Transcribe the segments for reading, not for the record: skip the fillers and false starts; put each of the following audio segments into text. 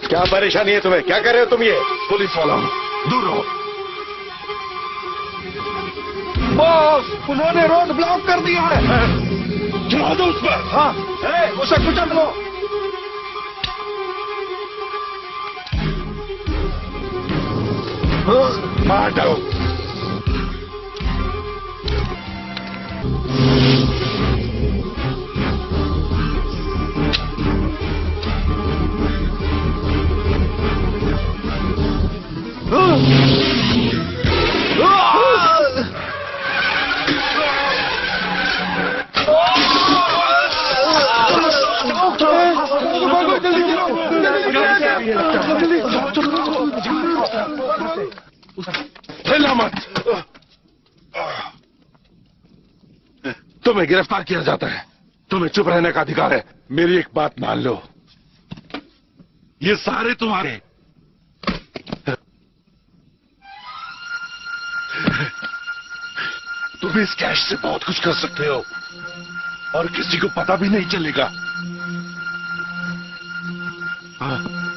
क्या परेशानी है तुम्हें? क्या कर रहे हो तुम ये? पुलिस वाला हूँ, दूर रहो। बॉस, उन्होंने रोड ब्लॉक कर दिया है। चला दो उस पर। हाँ, उसे कुचल लो। मार डालो। हिला मत। तुम्हें गिरफ्तार किया जाता है, तुम्हें चुप रहने का अधिकार है। मेरी एक बात मान लो, ये सारे तुम्हारे। तुम इस कैश से बहुत कुछ कर सकते हो और किसी को पता भी नहीं चलेगा।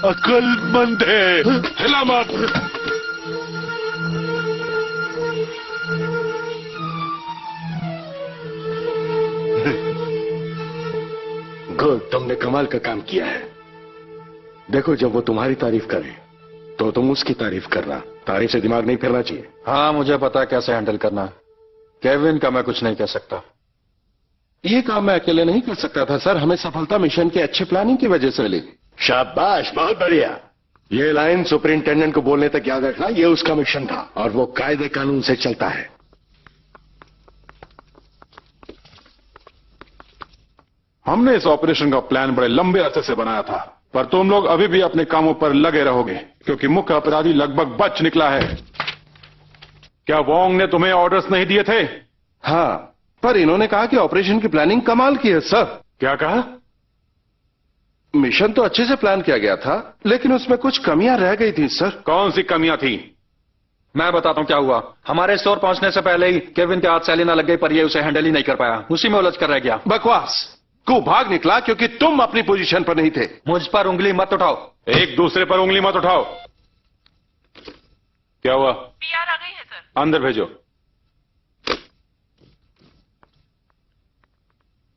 अक्लमंद है। हिला मत। गुड, तुमने कमाल का काम किया है। देखो, जब वो तुम्हारी तारीफ करे तो तुम उसकी तारीफ करना। तारीफ से दिमाग नहीं फिरना चाहिए। हाँ, मुझे पता है कैसे हैंडल करना। केविन का मैं कुछ नहीं कह सकता। ये काम मैं अकेले नहीं कर सकता था सर। हमें सफलता मिशन के अच्छे प्लानिंग की वजह से मिली। शाबाश, बहुत बढ़िया। ये लाइन सुपरिंटेंडेंट को बोलने तक याद रखना, ये उसका मिशन था और वो कायदे कानून से चलता है। हमने इस ऑपरेशन का प्लान बड़े लंबे अरसे से बनाया था, पर तुम लोग अभी भी अपने कामों पर लगे रहोगे क्योंकि मुख्य अपराधी लगभग बच निकला है। क्या वोंग ने तुम्हें ऑर्डर्स नहीं दिए थे? हाँ, पर इन्होंने कहा कि ऑपरेशन की प्लानिंग कमाल की है सर। क्या कहा? मिशन तो अच्छे से प्लान किया गया था, लेकिन उसमें कुछ कमियां रह गई थी सर। कौन सी कमियां थी? मैं बताता हूँ क्या हुआ। हमारे स्टोर पहुंचने से पहले ही केविन के हाथ सेलिना लग गई, पर ये उसे हैंडल ही नहीं कर पाया। उसी में उलझ कर रह गया। बकवास। को भाग निकला क्योंकि तुम अपनी पोजीशन पर नहीं थे। मुझ पर उंगली मत उठाओ। एक दूसरे पर उंगली मत उठाओ। क्या हुआ? पीआर आ गई है सर। अंदर भेजो।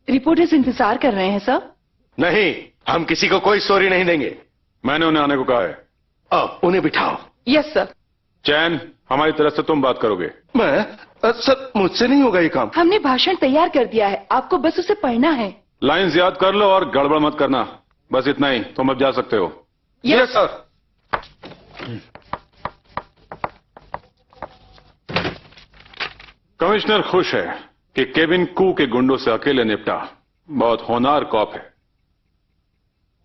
रिपोर्टर्स इंतजार कर रहे हैं सर। नहीं, हम किसी को कोई स्टोरी नहीं देंगे। मैंने उन्हें आने को कहा है। अब उन्हें बिठाओ। Yes sir. चैन, हमारी तरफ से तुम बात करोगे। मैं सर, मुझसे नहीं होगा ये काम। हमने भाषण तैयार कर दिया है, आपको बस उसे पढ़ना है। लाइंस याद कर लो और गड़बड़ मत करना। बस इतना ही, तुम अब जा सकते हो। Yes sir. कमिश्नर खुश है कि केविन कू के गुंडों से अकेले निपटा। बहुत होनहार कॉप है।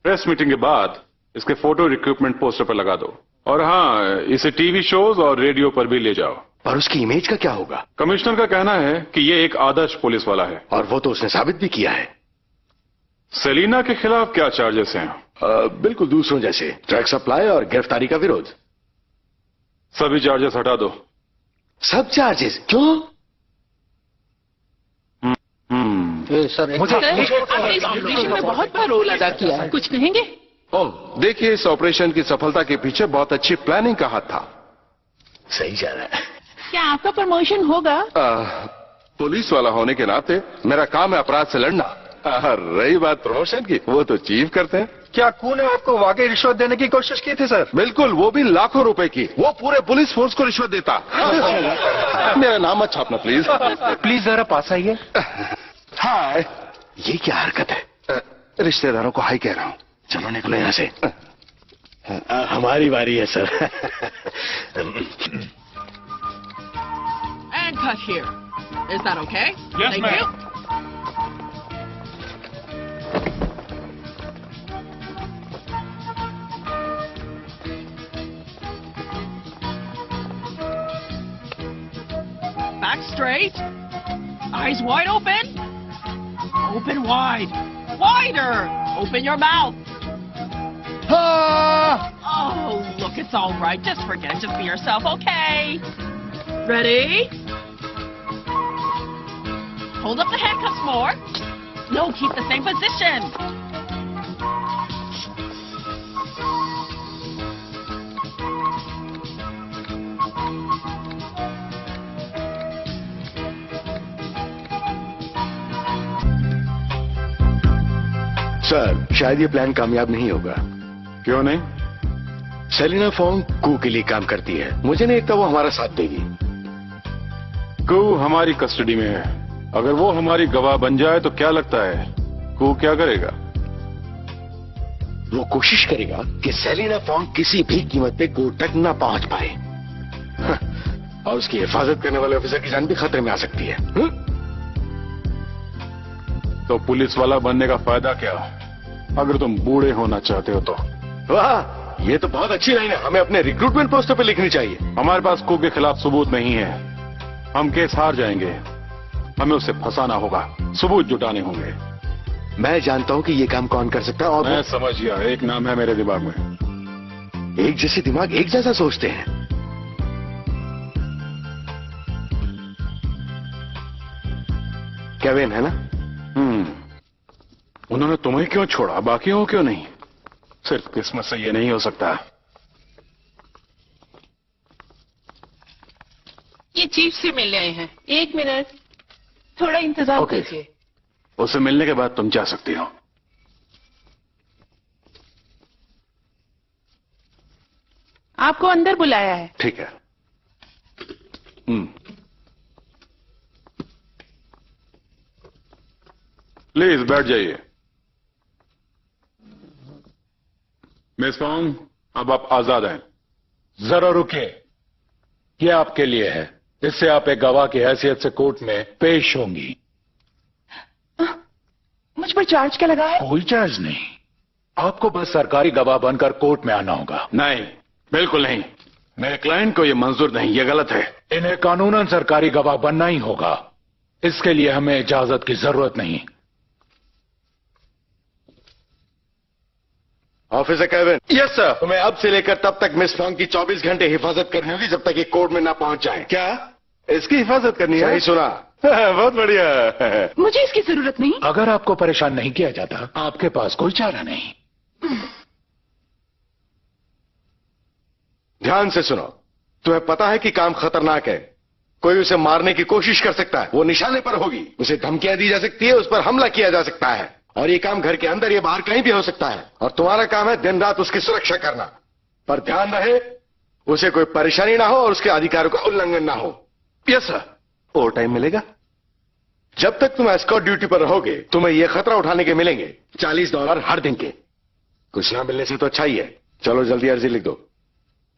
प्रेस मीटिंग के बाद इसके फोटो इक्विपमेंट पोस्टर पर लगा दो और हाँ, इसे टीवी शोज और रेडियो पर भी ले जाओ। पर उसकी इमेज का क्या होगा? कमिश्नर का कहना है कि ये एक आदर्श पुलिस वाला है। और वो तो उसने साबित भी किया है। सेलिना के खिलाफ क्या चार्जेस हैं? बिल्कुल दूसरों जैसे, ड्रग सप्लाई और गिरफ्तारी का विरोध। सभी चार्जेस हटा दो। सब चार्जेस? क्यों? सर, आपने इस ऑपरेशन में बहुत बड़ा रोल अदा किया है, कुछ कहेंगे? देखिए, इस ऑपरेशन की सफलता के पीछे बहुत अच्छी प्लानिंग का हाथ था। सही जा रहा है। क्या आपका प्रमोशन होगा? पुलिस वाला होने के नाते मेरा काम है अपराध से लड़ना। रही बात प्रमोशन की, वो तो चीफ करते हैं। क्या कू ने आपको वाकई रिश्वत देने की कोशिश की थी सर? बिल्कुल, वो भी लाखों रुपए की। वो पूरे पुलिस फोर्स को रिश्वत देता। मेरा नाम मत छापना प्लीज। प्लीज जरा पास आइए। हाय, ये क्या हरकत है? रिश्तेदारों को हाय कह रहा हूँ। चलो निकलो यहाँ से। हमारी बारी है sir. And cut here. Is that okay? Yes, Thank ma'am. you. Back straight. Eyes wide open. Open wide. Wider. Open your mouth. Oh, look, it's all right. Just forget it. Just be yourself, okay? Ready? Hold up the handcuffs more. No, keep the same position. Sir शायद ये plan कामयाब नहीं होगा। क्यों नहीं? Selina Phong कू के लिए काम करती है, मुझे नहीं लगता वो हमारा साथ देगी। कू हमारी कस्टडी में है, अगर वो हमारी गवाह बन जाए तो क्या लगता है कू क्या करेगा? वो कोशिश करेगा कि सेलिना फोंग किसी भी कीमत पे कोर्ट तक ना पहुंच पाए और उसकी हिफाजत करने वाले ऑफिसर की जान भी खतरे में आ सकती है। तो पुलिस वाला बनने का फायदा क्या अगर तुम बूढ़े होना चाहते हो तो? वाह, ये तो बहुत अच्छी लाइन है, हमें अपने रिक्रूटमेंट पोस्टर पे लिखनी चाहिए। हमारे पास कू के खिलाफ सबूत नहीं है, हम केस हार जाएंगे, हमें उसे फंसाना होगा, सबूत जुटाने होंगे। मैं जानता हूं कि ये काम कौन कर सकता है और मैं समझ गया, एक नाम है मेरे दिमाग में। एक जैसे दिमाग एक जैसा सोचते हैं। केविन है ना? उन्होंने तुम्हें क्यों छोड़ा, बाकियों को क्यों नहीं? सिर्फ किस्मत से ये नहीं हो सकता। ये चीफ से मिलने आए हैं। 1 मिनट, थोड़ा इंतजार ओके। कीजिए। उससे मिलने के बाद तुम जा सकती हो। आपको अंदर बुलाया है। ठीक है। प्लीज बैठ जाइए। मिस फोंग, अब आप आजाद हैं। जरा रुकिए, ये आपके लिए है, इससे आप एक गवाह की हैसियत से कोर्ट में पेश होंगी। मुझ पर चार्ज क्या लगा है? कोई चार्ज नहीं, आपको बस सरकारी गवाह बनकर कोर्ट में आना होगा। नहीं, बिल्कुल नहीं, मेरे क्लाइंट को यह मंजूर नहीं, यह गलत है। इन्हें कानूनन सरकारी गवाह बनना ही होगा, इसके लिए हमें इजाजत की जरूरत नहीं। Officer Kevin. Yes sir. तुम्हें अब से लेकर तब तक मिस फोंग की 24 घंटे हिफाजत करनी होगी जब तक ये कोर्ट में ना पहुंच जाए। क्या इसकी हिफाजत करनी है? सही सुना। बहुत बढ़िया। मुझे इसकी जरूरत नहीं। अगर आपको परेशान नहीं किया जाता, आपके पास कोई चारा नहीं। ध्यान से सुनो, तुम्हें पता है कि काम खतरनाक है, कोई उसे मारने की कोशिश कर सकता है, वो निशाने पर होगी, उसे धमकियां दी जा सकती है, उस पर हमला किया जा सकता है, और ये काम घर के अंदर या बाहर कहीं भी हो सकता है, और तुम्हारा काम है दिन रात उसकी सुरक्षा करना। पर ध्यान रहे उसे कोई परेशानी ना हो और उसके अधिकारों का उल्लंघन ना हो। Yes sir. ओवर टाइम मिलेगा। जब तक तुम एस्कॉर्ट ड्यूटी पर रहोगे तुम्हें यह खतरा उठाने के मिलेंगे $40 हर दिन के। कुछ ना मिलने से तो अच्छा ही है। चलो जल्दी अर्जी लिख दो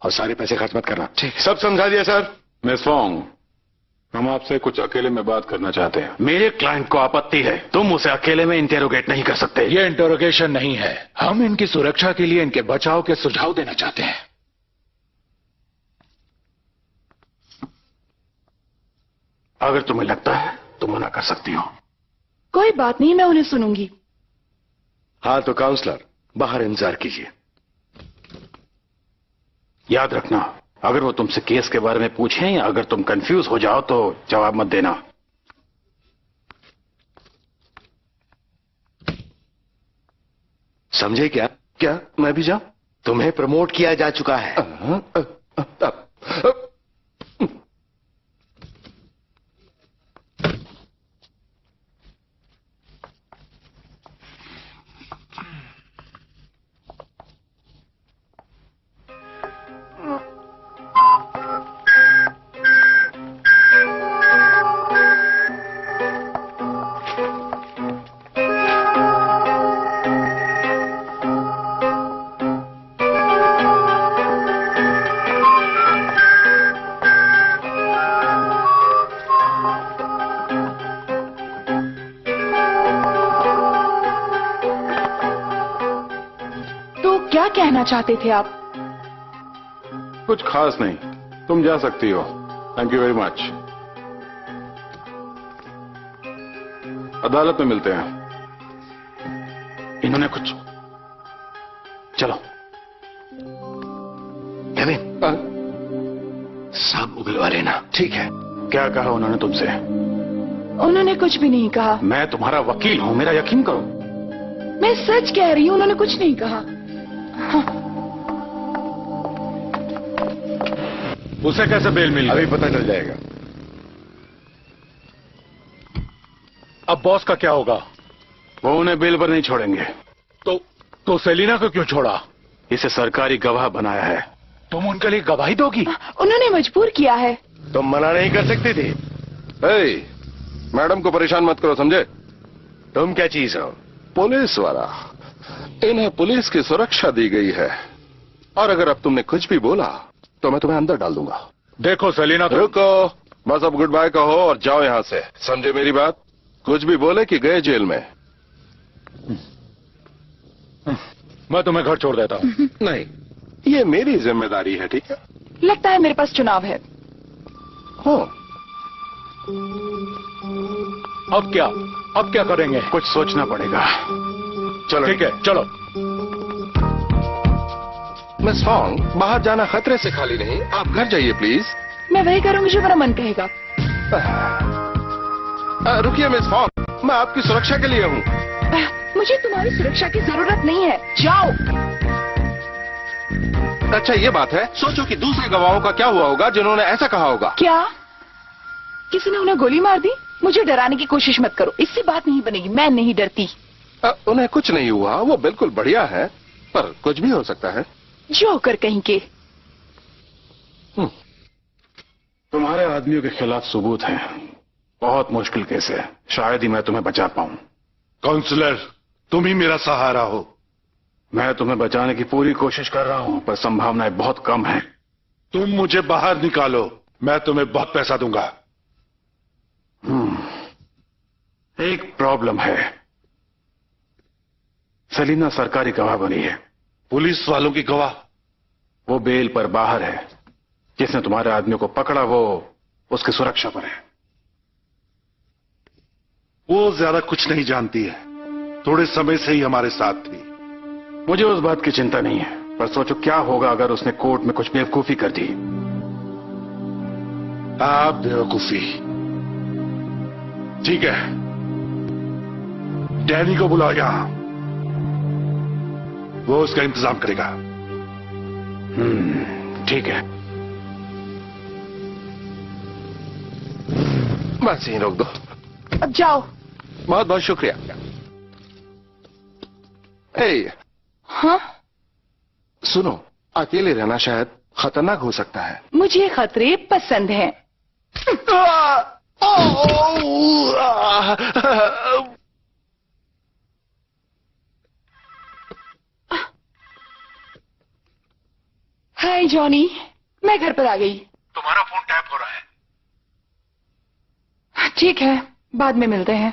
और सारे पैसे खर्च मत करना। ठीक, सब समझा दिया सर? मिस फोंग, हम आपसे कुछ अकेले में बात करना चाहते हैं। मेरे क्लाइंट को आपत्ति है, तुम उसे अकेले में इंटेरोगेट नहीं कर सकते। ये इंटरोगेशन नहीं है, हम इनकी सुरक्षा के लिए इनके बचाव के सुझाव देना चाहते हैं। अगर तुम्हें लगता है तो मना कर सकती हो। कोई बात नहीं, मैं उन्हें सुनूंगी। हाँ तो काउंसलर, बाहर इंतजार कीजिए। याद रखना, अगर वो तुमसे केस के बारे में पूछें या अगर तुम कंफ्यूज हो जाओ तो जवाब मत देना। समझे क्या? क्या मैं भी जाऊं? तुम्हें प्रमोट किया जा चुका है। क्या कहना चाहते थे आप? कुछ खास नहीं, तुम जा सकती हो। Thank you very much. अदालत में मिलते हैं। इन्होंने कुछ, चलो। केविन, सब उगलवा लेना। ठीक है। क्या कहा उन्होंने तुमसे? उन्होंने कुछ भी नहीं कहा। मैं तुम्हारा वकील हूं, मेरा यकीन करो। मैं सच कह रही हूं, उन्होंने कुछ नहीं कहा। हाँ। उसे कैसे बेल मिली? अभी पता चल जाएगा। अब बॉस का क्या होगा? वो उन्हें बेल पर नहीं छोड़ेंगे। तो सेलिना को क्यों छोड़ा? इसे सरकारी गवाह बनाया है। तुम उनके लिए गवाही दोगी? उन्होंने मजबूर किया है। तुम मना नहीं कर सकती थी। मैडम को परेशान मत करो, समझे? तुम क्या चीज हो? पुलिस वाला। इन्हें पुलिस की सुरक्षा दी गई है, और अगर अब तुमने कुछ भी बोला तो मैं तुम्हें अंदर डाल दूंगा। देखो सेलिना, रुको, बस अब गुड बाय कहो और जाओ यहां से, समझे मेरी बात? कुछ भी बोले कि गए जेल में। मैं तुम्हें घर छोड़ देता हूं। नहीं, ये मेरी जिम्मेदारी है, ठीक है? लगता है मेरे पास चुनाव है। हो, अब क्या करेंगे? कुछ सोचना पड़ेगा। चलो ठीक है, चलो। मिस फॉन्ग, बाहर जाना खतरे से खाली नहीं, आप घर जाइए प्लीज। मैं वही करूंगी जो मेरा मन कहेगा। रुकिए मिस फॉन्ग, मैं आपकी सुरक्षा के लिए हूँ। मुझे तुम्हारी सुरक्षा की जरूरत नहीं है, जाओ। अच्छा ये बात है, सोचो कि दूसरे गवाहों का क्या हुआ होगा जिन्होंने ऐसा कहा होगा। क्या किसी ने उन्हें गोली मार दी? मुझे डराने की कोशिश मत करो, इससे बात नहीं बनेगी। मैं नहीं डरती। उन्हें कुछ नहीं हुआ, वो बिल्कुल बढ़िया है, पर कुछ भी हो सकता है। जोकर कहीं के। तुम्हारे आदमियों के खिलाफ सबूत है, बहुत मुश्किल केस है, शायद ही मैं तुम्हें बचा पाऊं। काउंसलर, तुम ही मेरा सहारा हो। मैं तुम्हें बचाने की पूरी कोशिश कर रहा हूं, पर संभावनाएं बहुत कम हैं। तुम मुझे बाहर निकालो, मैं तुम्हें बहुत पैसा दूंगा। एक प्रॉब्लम है, सेलिना सरकारी गवाह बनी है। पुलिस वालों की गवाह? वो बेल पर बाहर है। जिसने तुम्हारे आदमियों को पकड़ा वो उसकी सुरक्षा पर है। वो ज्यादा कुछ नहीं जानती है, थोड़े समय से ही हमारे साथ थी। मुझे उस बात की चिंता नहीं है, पर सोचो क्या होगा अगर उसने कोर्ट में कुछ बेवकूफी कर दी। आप बेवकूफी। ठीक है, डैनी को बुलाओ यहां, वो उसका इंतजाम करेगा। ठीक है। बस यहीं रोक दो। अब जाओ। बहुत बहुत शुक्रिया। हाँ, सुनो, अकेले रहना शायद खतरनाक हो सकता है। मुझे खतरे पसंद हैं। हाय जॉनी, मैं घर पर आ गई। तुम्हारा फोन टैप हो रहा है। ठीक है, बाद में मिलते हैं।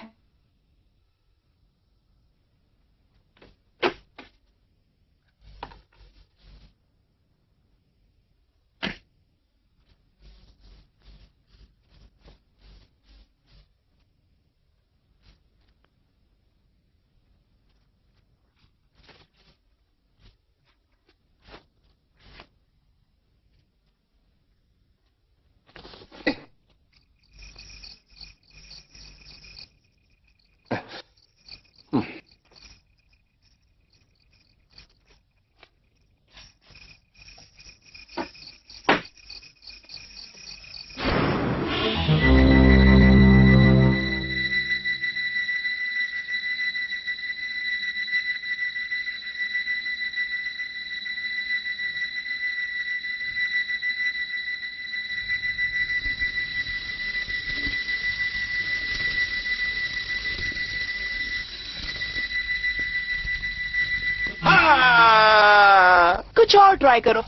कुछ और ट्राई करो।